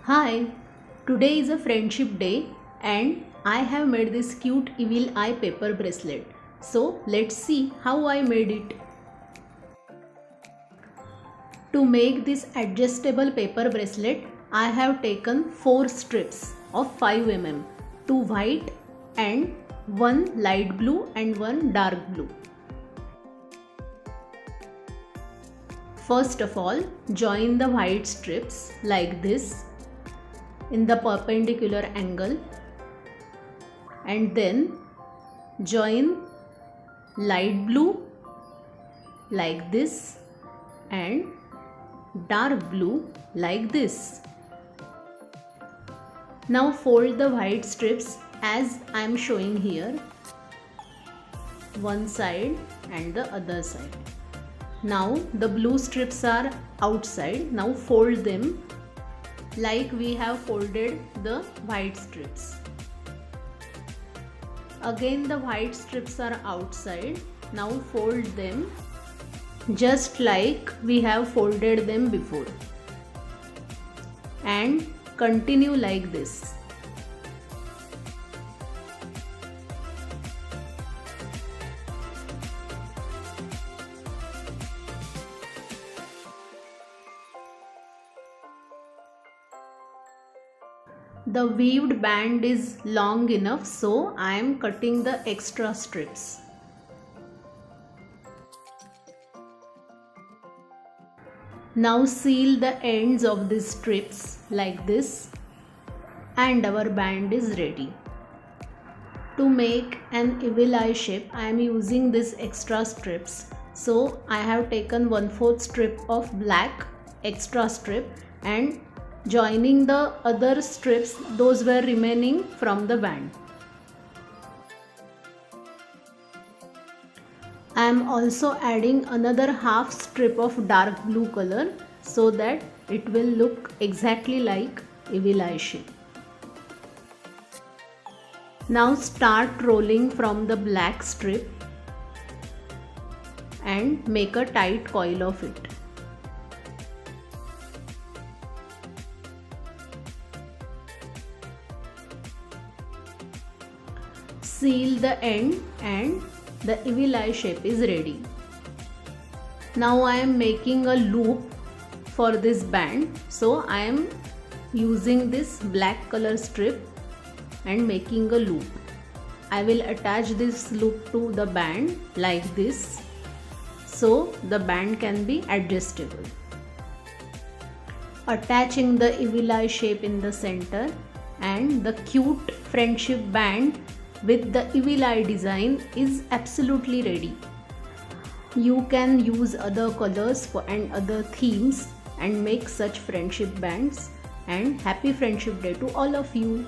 Hi, today is a friendship day and I have made this cute evil eye paper bracelet. So let's see how I made it. To make this adjustable paper bracelet, I have taken 4 strips of 5 mm, 2 white and 1 light blue and 1 dark blue. First of all, join the white strips like this in the perpendicular angle, and then join light blue like this and dark blue like this. Now fold the white strips as I am showing here, one side and the other side. Now the blue strips are outside. Now fold them like we have folded the white strips. Again the white strips are outside. Now fold them just like we have folded them before and continue like this. The weaved band is long enough, so I am cutting the extra strips. Now seal the ends of these strips like this and our band is ready. To make an evil eye shape, I am using these extra strips. So I have taken 1/4 strip of black extra strip and joining the other strips, those were remaining from the band. I am also adding another half strip of dark blue color so that it will look exactly like evil eye shape. Now start rolling from the black strip and make a tight coil of it. Seal the end and the evil eye shape is ready. Now I am making a loop for this band. So I am using this black color strip and making a loop. I will attach this loop to the band like this so the band can be adjustable. Attaching the evil eye shape in the center and the cute friendship band with the evil eye design is absolutely ready. You can use other colors and other themes and make such friendship bands. And happy friendship day to all of you.